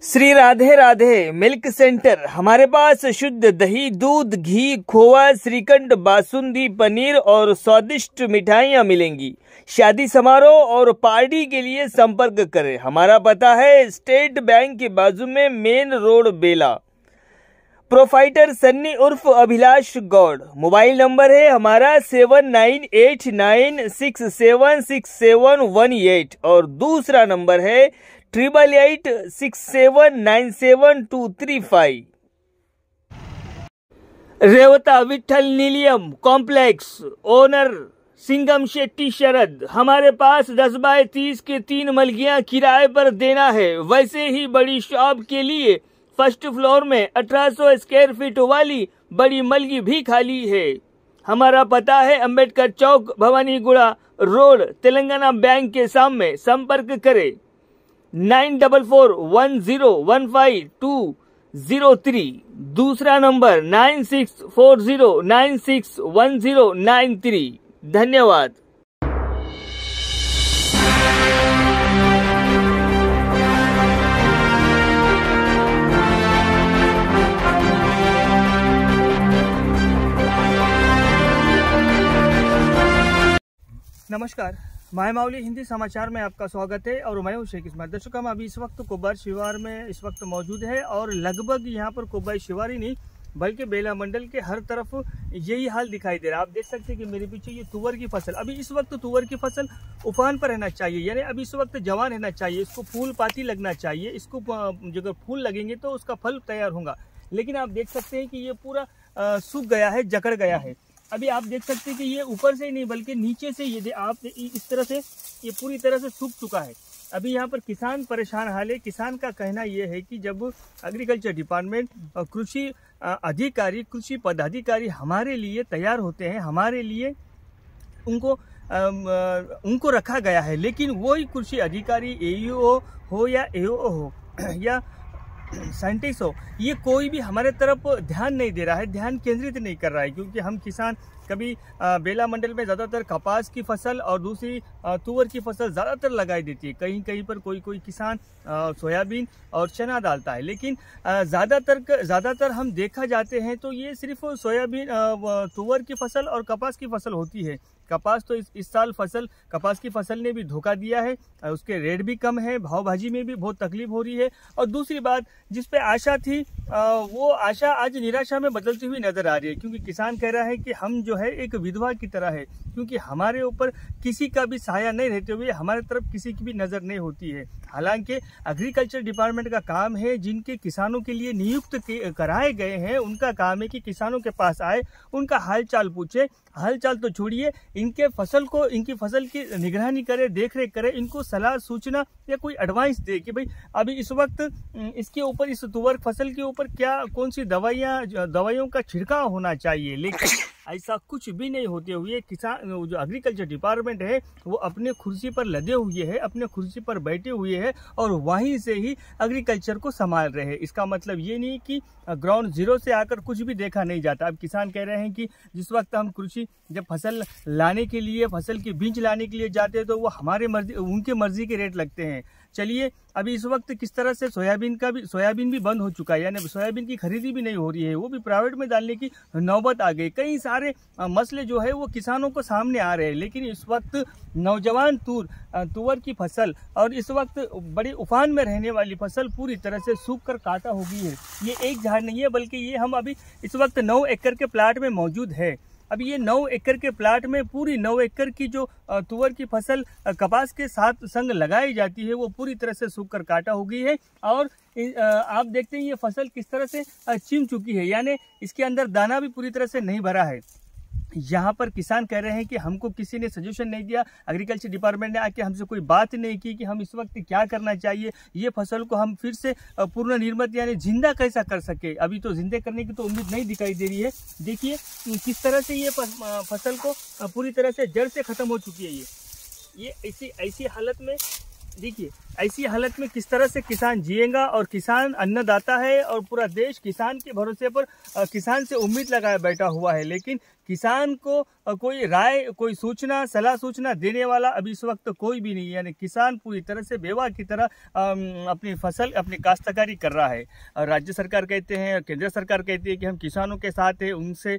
Shri Radhe Radhe milk centre. हमारे पास शुद्ध दही, दूध, घी, खोवा, श्रीखंड, बासुंदी, पनीर और स्वादिष्ट मिठाइयाँ मिलेंगी। शादी समारोह और पार्टी के लिए संपर्क करें। हमारा पता है स्टेट बैंक के बाजू में, मेन रोड, बेला। प्रोफाइटर सन्नी उर्फ अभिलाष गौड़। मोबाइल नंबर है हमारा 7989676718 और दूसरा नंबर है 8886797235। रेवता विठल नीलियम कॉम्प्लेक्स, ओनर सिंगम शेट्टी शरद। हमारे पास 10 बाय 30 के 3 मलगियां किराए पर देना है। वैसे ही बड़ी शॉप के लिए फर्स्ट फ्लोर में 1800 स्क्वायर फीट वाली बड़ी मलगी भी खाली है। हमारा पता है अंबेडकर चौक, भवानीगुड़ा रोड, तेलंगाना बैंक के सामने। संपर्क करें 9441015203। दूसरा नंबर 9640961093। धन्यवाद। नमस्कार, मायमावली हिंदी समाचार में आपका स्वागत है और मैं हूं शेख इस्माइल। दर्शकों, हम अभी इस वक्त कोब्बार शिवार में इस वक्त मौजूद है और लगभग यहां पर कोब्बार शिवार ही नहीं बल्कि बेला मंडल के हर तरफ यही हाल दिखाई दे रहा है। आप देख सकते हैं कि मेरे पीछे ये तुवर की फसल, अभी इस वक्त तुवर की फसल उफान पर रहना चाहिए, यानी अभी इस वक्त जवान रहना चाहिए, इसको फूल पाती लगना चाहिए। इसको जब फूल लगेंगे तो उसका फल तैयार होगा, लेकिन आप देख सकते हैं कि ये पूरा सूख गया है, जकड़ गया है। अभी आप देख सकते हैं कि ये ऊपर से ही नहीं बल्कि नीचे से ये आप इस तरह से ये पूरी तरह से सूख चुका है। अभी यहाँ पर किसान परेशान हाल है। किसान का कहना ये है कि जब एग्रीकल्चर डिपार्टमेंट और कृषि अधिकारी, कृषि पदाधिकारी हमारे लिए तैयार होते हैं, हमारे लिए उनको रखा गया है, लेकिन वही कृषि अधिकारी एईओ हो या एओ हो या साइंटिस्ट हो, ये कोई भी हमारे तरफ ध्यान नहीं दे रहा है, ध्यान केंद्रित नहीं कर रहा है। क्योंकि हम किसान कभी बेला मंडल में ज़्यादातर कपास की फसल और दूसरी तुवर की फसल ज़्यादातर लगाई देती है। कहीं कहीं पर कोई किसान सोयाबीन और चना डालता है, लेकिन ज़्यादातर हम देखा जाते हैं तो ये सिर्फ सोयाबीन, तुवर की फसल और कपास की फसल होती है। कपास तो इस साल कपास की फसल ने भी धोखा दिया है, उसके रेट भी कम है, भाव भाजी में भी बहुत तकलीफ हो रही है। और दूसरी बात, जिस पे आशा थी वो आशा आज निराशा में बदलती हुई नजर आ रही है। क्योंकि किसान कह रहा है कि हम जो है एक विधवा की तरह है, क्योंकि हमारे ऊपर किसी का भी सहायता नहीं रहते हुए हमारे तरफ किसी की भी नजर नहीं होती है। हालांकि एग्रीकल्चर डिपार्टमेंट का काम है, जिनके किसानों के लिए नियुक्त कराए गए हैं, उनका काम है कि किसानों के पास आए, उनका हालचाल पूछे। हालचाल तो छोड़िए, इनकी फसल की निगरानी करे, देख रेख करे, इनको सलाह सूचना या कोई एडवाइस दे कि भाई अभी इस वक्त इसके ऊपर, इस तुवर फसल के ऊपर कौन सी दवाइयों का छिड़काव होना चाहिए। लेकिन ऐसा कुछ भी नहीं होते हुए किसान, जो एग्रीकल्चर डिपार्टमेंट है, वो अपने कुर्सी पर लदे हुए है, अपने कुर्सी पर बैठे हुए है और वहीं से ही एग्रीकल्चर को संभाल रहे हैं। इसका मतलब ये नहीं कि ग्राउंड जीरो से आकर कुछ भी देखा नहीं जाता। अब किसान कह रहे हैं कि जिस वक्त हम जब फसल लाने के लिए, फसल के बीज लाने के लिए जाते हैं तो वो उनके मर्जी के रेट लगते हैं। चलिए, अभी इस वक्त किस तरह से सोयाबीन भी बंद हो चुका है, यानी सोयाबीन की खरीदी भी नहीं हो रही है, वो भी प्राइवेट में डालने की नौबत आ गई। कई सारे मसले जो है वो किसानों को सामने आ रहे हैं। लेकिन इस वक्त नौजवान तुवर की फसल और इस वक्त बड़े उफान में रहने वाली फसल पूरी तरह से सूख कर काटा हो गई है। ये एक झाड़ नहीं है, बल्कि ये हम अभी इस वक्त 9 एकड़ के प्लाट में मौजूद है। अभी ये 9 एकड़ के प्लाट में पूरी 9 एकड़ की जो तुवर की फसल कपास के साथ संग लगाई जाती है, वो पूरी तरह से सूख कर काटा हो गई है। और आप देखते हैं ये फसल किस तरह से चिम चुकी है, यानी इसके अंदर दाना भी पूरी तरह से नहीं भरा है। यहाँ पर किसान कह रहे हैं कि हमको किसी ने सजेशन नहीं दिया, एग्रीकल्चर डिपार्टमेंट ने आके हमसे कोई बात नहीं की कि हम इस वक्त क्या करना चाहिए, ये फसल को हम फिर से पूर्ण निर्मित यानी जिंदा कैसा कर सके। अभी तो जिंदे करने की तो उम्मीद नहीं दिखाई दे रही है। देखिए किस तरह से ये फसल को पूरी तरह से जड़ से खत्म हो चुकी है। ये ऐसी हालत में देखिए ऐसी हालत में किस तरह से किसान जिएगा, और किसान अन्नदाता है और पूरा देश किसान के भरोसे पर किसान से उम्मीद लगाए बैठा हुआ है। लेकिन किसान को कोई राय, कोई सूचना, सलाह सूचना देने वाला अभी इस वक्त कोई भी नहीं है। यानी किसान पूरी तरह से बेवा की तरह अपनी फसल, अपनी काश्तकारी कर रहा है। राज्य सरकार कहते हैं, केंद्र सरकार कहती है कि हम किसानों के साथ हैं, उनसे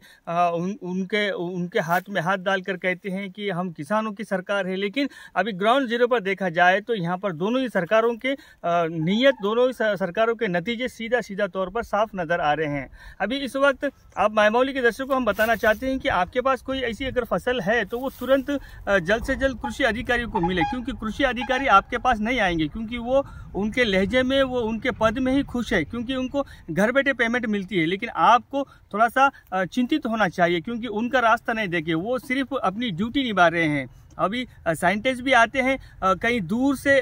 उनके हाथ में हाथ डालकर कहते हैं कि हम किसानों की सरकार है। लेकिन अभी ग्राउंड जीरो पर देखा जाए तो यहाँ पर दोनों ही सरकारों के नीयत, दोनों ही सरकारों के नतीजे सीधा तौर पर साफ नजर आ रहे हैं। अभी इस वक्त आप मायमौली के दर्शकों को हम बताना चाहते हैं कि आपके पास कोई ऐसी अगर फसल है तो वो तुरंत जल्द से जल्द कृषि अधिकारी को मिले, क्योंकि कृषि अधिकारी आपके पास नहीं आएंगे, क्योंकि वो उनके लहजे में, वो उनके पद में ही खुश है, क्योंकि उनको घर बैठे पेमेंट मिलती है। लेकिन आपको थोड़ा सा चिंतित होना चाहिए, क्योंकि उनका रास्ता नहीं देखे, वो सिर्फ अपनी ड्यूटी निभा रहे हैं। अभी साइंटिस्ट भी आते हैं कहीं दूर से,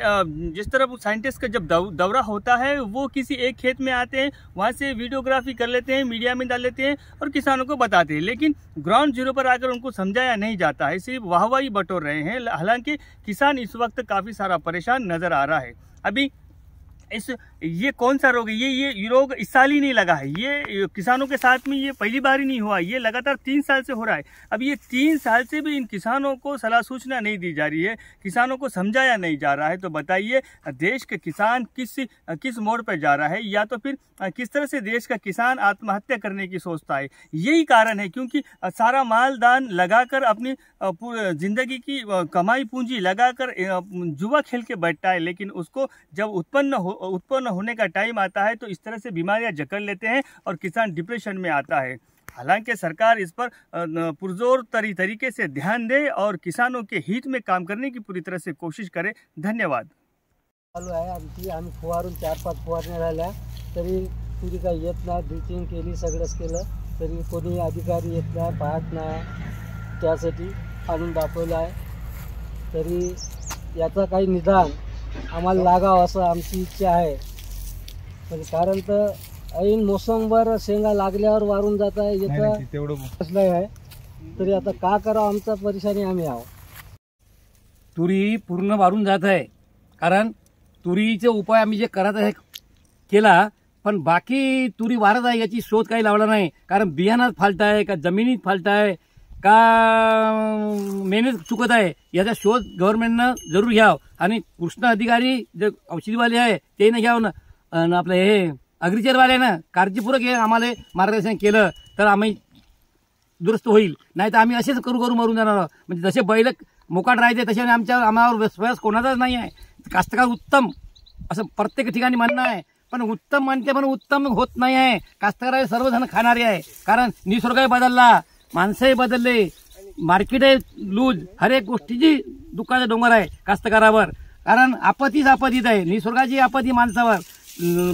जिस तरह साइंटिस्ट का जब दौरा होता है वो किसी एक खेत में आते हैं, वहाँ से वीडियोग्राफी कर लेते हैं, मीडिया में डाल लेते हैं और किसानों को बताते हैं। लेकिन ग्राउंड जीरो पर आकर उनको समझाया नहीं जाता है, सिर्फ वाहवाही बटोर रहे हैं। हालांकि किसान इस वक्त काफ़ी सारा परेशान नज़र आ रहा है। अभी ये कौन सा रोग है? ये रोग इस साल ही नहीं लगा है, ये किसानों के साथ में ये पहली बार ही नहीं हुआ, ये लगातार 3 साल से हो रहा है। अब ये 3 साल से भी इन किसानों को सलाह सूचना नहीं दी जा रही है, किसानों को समझाया नहीं जा रहा है। तो बताइए देश के किसान किस मोड़ पर जा रहा है, या तो फिर किस तरह से देश का किसान आत्महत्या करने की सोचता है। यही कारण है, क्योंकि सारा माल दान लगाकर, अपनी जिंदगी की कमाई पूंजी लगाकर जुआ खेल के बैठता है, लेकिन उसको जब उत्पन्न होने का टाइम आता है तो इस तरह से बीमारियां जकड़ लेते हैं और किसान डिप्रेशन में आता है। हालांकि सरकार इस पर पुरजोर तरीके से ध्यान दे और किसानों के हित में काम करने की पूरी तरह से कोशिश करे। धन्यवाद। चालू आहे आमची, आम्ही फवारून 4-5 फवारण्या राहिल्या तरी तुरी काही येत नाही, ड्रिचिंग केली, सगळंच केलं तरी कोणी अधिकारी येत नाही, पाहत नाही। त्यासाठी आणून दाखवलं आहे, तरी याचा काही निदान आम्हाला लागावं असं आमची इच्छा आहे। म्हणजे कारण तर ऐन मोसमवर शेंगा लागल्यावर वारून जात आहे, याचं तेवढं कसलं आहे, तरी आता का करावं, आमचा परेशानी आम्ही आहोत। तुरी पूर्ण वारून जात आहे, कारण तुरीचे उपाय आम्ही जे करत आहे केला, पण बाकी तुरी वारत आहे याची शोध काही लावला नाही। कारण बियाणात फाल्ट आहे का, जमिनीत फाल्ट आहे का, मेहनत चुकत आहे, याचा शोध गव्हर्नमेंटनं जरूर घ्यावं। आणि कृष्ण अधिकारी जे औषधीवाले आहे ते न घ्यावं ना, आपलं हे अग्रिचरवाले ना काळजीपूर्वक हे आम्हाला मार्गदर्शन केलं तर आम्ही दुरुस्त होईल, नाही तर आम्ही असेच करू मरून जाणार आहोत। म्हणजे जसे बैल मोकाट राहायचे तसे आम्हावर विश्वास कोणाचाच नाही आहे। कास्तकार उत्तम असं प्रत्येक ठिकाणी म्हणणं आहे, पण उत्तम म्हणते पण उत्तम होत नाही आहे। कास्तकार सर्वजण खाणारे आहे, कारण निसर्गही बदलला, माणसंही बदलले, मार्केट आहे लूज, हर एक गोष्टीची दुःखाचा डोंगर आहे कास्तकारावर। कारण आपत्तीच आपत्तीत आहे, निसर्गाची आपत्ती माणसावर,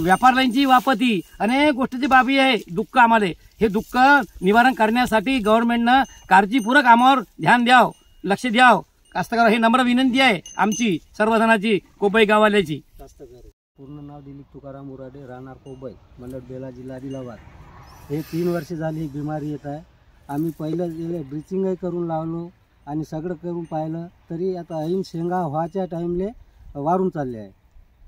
व्यापाऱ्यांची आपत्ती, अनेक गोष्टीची बाबी आहे दुःख आम्हाला। हे दुःख निवारण करण्यासाठी गव्हर्नमेंटनं काळजीपूर्वक आम्हावर ध्यान द्यावं, लक्ष द्यावं। कास्तकार हे नम्र विनंती आहे आमची सर्वजणांची, कोबई गावाल्याची। कास्तकार पूर्ण नाव दिलीप तुकाराम मुराडे, राहणार कोबई, मंडळ बेला, जिल्हा आदिलाबाद। हे 3 वर्ष झाली बिमारी येत आहे। आम्ही पहिलं ड्रिचिंगही करून लावलो आणि सगळं करून पाहिलं, तरी आता ऐन शेंगा व्हायच्या टाईमले वारून चालले आहे।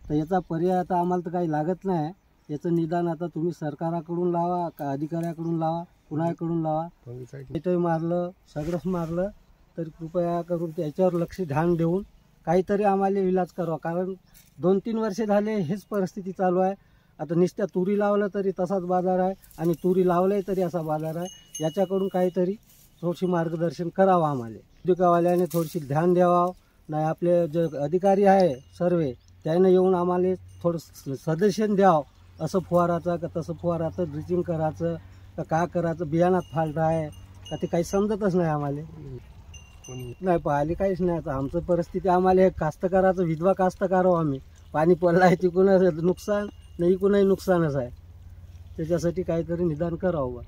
तर याचा पर्याय आता आम्हाला तर काही लागत नाही, याचं निदान आता तुम्ही सरकाराकडून लावा का अधिकाऱ्याकडून लावा, कुणाकडून लावा, पेटही मारलं, सगळंच मारलं, तर कृपया करून त्याच्यावर लक्ष ध्यान देऊन काहीतरी आम्हाला इलाज करावा। कारण 2-3 वर्ष झाले हेच परिस्थिती चालू आहे। आता नुसत्या तुरी लावलं तरी तसाच बाजार आहे आणि तुरी लावलंय तरी असा बाजार आहे। याच्याकडून काहीतरी थोडीशी मार्गदर्शन करावं आम्हाला, उद्योगवाल्याने थोडीशी ध्यान द्यावं। नाही आपले जे अधिकारी आहे सर्वे त्याने येऊन आम्हाला थोडं सजेशन द्यावं, असं फुवाराचं का तसं फुवाराचं, ड्रिचिंग करायचं का काय करायचं, बियाणात फाल्ट आहे का ते काही समजतच नाही आम्हाला। नाही पाहिले काहीच नाही। आता आमचं परिस्थिती, आम्हाला हे कास्तकाराचं विधवा कास्तकार आहो आम्ही, पाणी पडलं आहे तिकून नुकसान नाही, इकूनही नुकसानच आहे। त्याच्यासाठी काहीतरी निदान करावं बा।